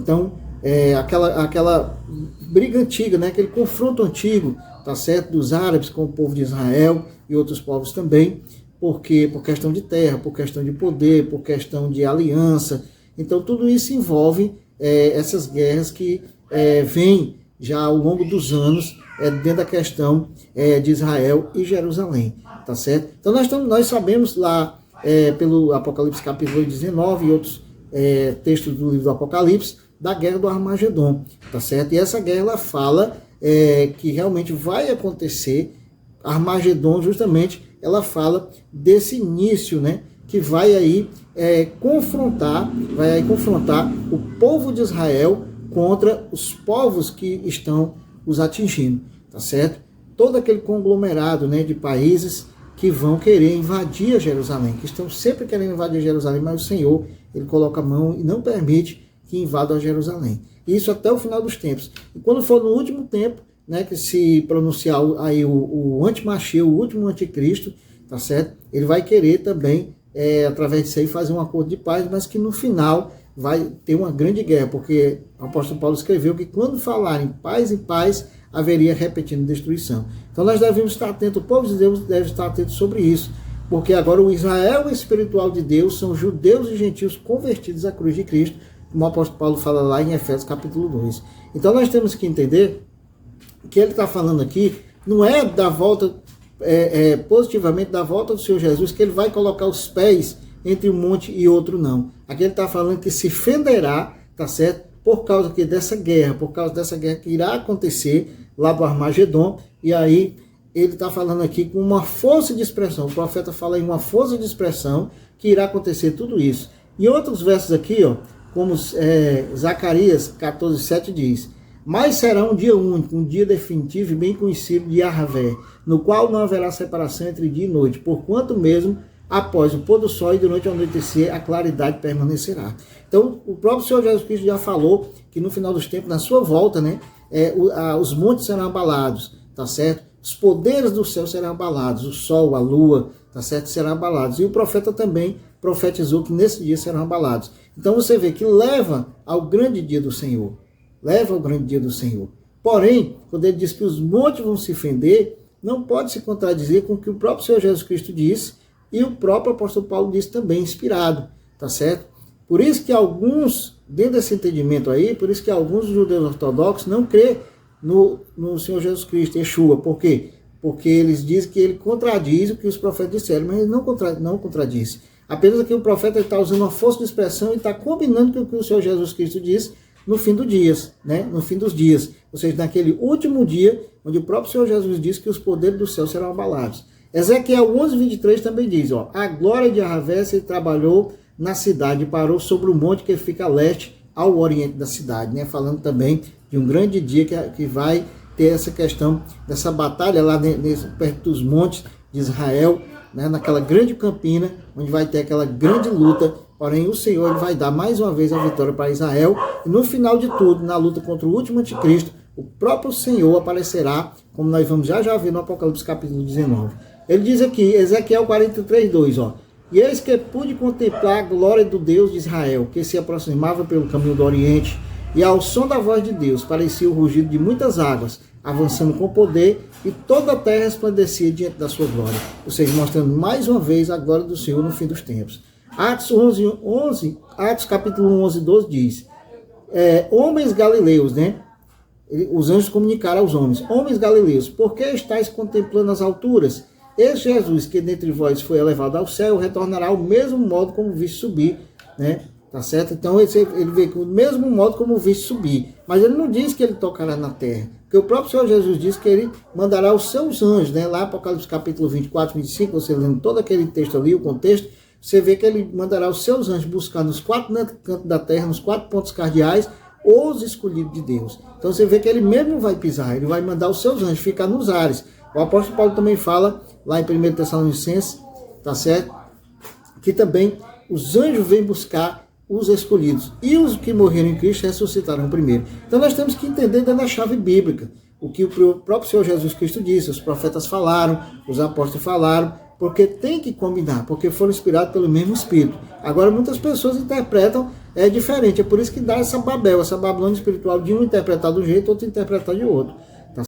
Então, aquela briga antiga, né? Aquele confronto antigo, tá certo? Dos árabes com o povo de Israel e outros povos também, porque por questão de terra, por questão de poder, por questão de aliança. Então, tudo isso envolve essas guerras que vêm já ao longo dos anos dentro da questão de Israel e Jerusalém, tá certo? Então, nós sabemos lá, pelo Apocalipse capítulo 19 e outros textos do livro do Apocalipse, da guerra do Armagedon, tá certo? E essa guerra ela fala que realmente vai acontecer. Armagedon, justamente, ela fala desse início, né? Que vai aí confrontar o povo de Israel contra os povos que estão os atingindo, tá certo? Todo aquele conglomerado, né, de países que vão querer invadir Jerusalém, que estão sempre querendo invadir Jerusalém, mas o Senhor, ele coloca a mão e não permite que invadam a Jerusalém. Isso até o final dos tempos. E quando for no último tempo, né, que se pronunciar aí o antimacheu, o último anticristo, tá certo? Ele vai querer também, através disso aí, fazer um acordo de paz, mas que no final vai ter uma grande guerra, porque o apóstolo Paulo escreveu que quando falarem paz e paz, haveria repetindo destruição. Então nós devemos estar atentos, o povo de Deus deve estar atento sobre isso, porque agora o Israel espiritual de Deus são judeus e gentios convertidos à cruz de Cristo, como o apóstolo Paulo fala lá em Efésios capítulo 2. Então nós temos que entender que ele está falando aqui, não é da volta, positivamente da volta do Senhor Jesus, que ele vai colocar os pés entre um monte e outro, não. Aqui ele está falando que se fenderá, tá certo? Por causa dessa guerra que irá acontecer lá do Armagedon, e aí ele está falando aqui com uma força de expressão, o profeta fala em uma força de expressão que irá acontecer tudo isso. E outros versos aqui, ó, como Zacarias 14:7 diz: mas será um dia único, um dia definitivo e bem conhecido de Yahvé, no qual não haverá separação entre dia e noite, porquanto mesmo após o pôr do sol e durante o anoitecer a claridade permanecerá. Então, o próprio Senhor Jesus Cristo já falou que no final dos tempos, na sua volta, né, os montes serão abalados, tá certo? Os poderes do céu serão abalados, o sol, a lua, tá certo? Serão abalados. E o profeta também profetizou que nesse dia serão abalados. Então você vê que leva ao grande dia do Senhor. Leva ao grande dia do Senhor. Porém, quando ele diz que os montes vão se fender, não pode se contradizer com o que o próprio Senhor Jesus Cristo disse e o próprio apóstolo Paulo disse também, inspirado, tá certo? Por isso que alguns, dentro desse entendimento aí, por isso que alguns judeus ortodoxos não crê no Senhor Jesus Cristo, Yeshua. Por quê? Porque eles dizem que ele contradiz o que os profetas disseram, mas ele não contradiz. Apenas que o profeta está usando uma força de expressão e está combinando com o que o Senhor Jesus Cristo disse no fim dos dias, né? No fim dos dias. Ou seja, naquele último dia, onde o próprio Senhor Jesus disse que os poderes do céu serão abalados. Ezequiel 11:23 também diz, ó: a glória de Yahvé se trabalhou na cidade e parou sobre o monte que fica a leste, ao oriente da cidade, né? Falando também de um grande dia que vai ter essa questão dessa batalha lá perto dos montes de Israel, né? Naquela grande campina, onde vai ter aquela grande luta. Porém, o Senhor ele vai dar mais uma vez a vitória para Israel. E no final de tudo, na luta contra o último anticristo, o próprio Senhor aparecerá, como nós vamos já ver no Apocalipse capítulo 19. Ele diz aqui, Ezequiel 43:2, ó: e eis que pude contemplar a glória do Deus de Israel, que se aproximava pelo caminho do Oriente, e ao som da voz de Deus parecia o rugido de muitas águas, avançando com poder, e toda a terra resplandecia diante da sua glória. Ou seja, mostrando mais uma vez a glória do Senhor no fim dos tempos. Atos capítulo 11:12 diz: homens galileus, né? Os anjos comunicaram aos homens: homens galileus, por que estáis contemplando as alturas? Esse Jesus que dentre vós foi elevado ao céu, retornará ao mesmo modo como viste subir, né? Tá certo? Então ele vê que o mesmo modo como viste subir. Mas ele não diz que ele tocará na terra. Porque o próprio Senhor Jesus diz que ele mandará os seus anjos, né? Lá Apocalipse capítulo 24:25, você lendo todo aquele texto ali, o contexto, você vê que ele mandará os seus anjos buscar nos 4 cantos da terra, nos 4 pontos cardeais, os escolhidos de Deus. Então você vê que ele mesmo vai pisar, ele vai mandar os seus anjos ficar nos ares. O apóstolo Paulo também fala, lá em 1 Tessalonicenses, tá certo? Que também os anjos vêm buscar os escolhidos. E os que morreram em Cristo ressuscitarão primeiro. Então nós temos que entender dentro da chave bíblica o que o próprio Senhor Jesus Cristo disse, os profetas falaram, os apóstolos falaram, porque tem que combinar, porque foram inspirados pelo mesmo Espírito. Agora muitas pessoas interpretam é diferente. É por isso que dá essa Babel, essa Babilônia espiritual, de um interpretar de um jeito, outro interpretar de outro.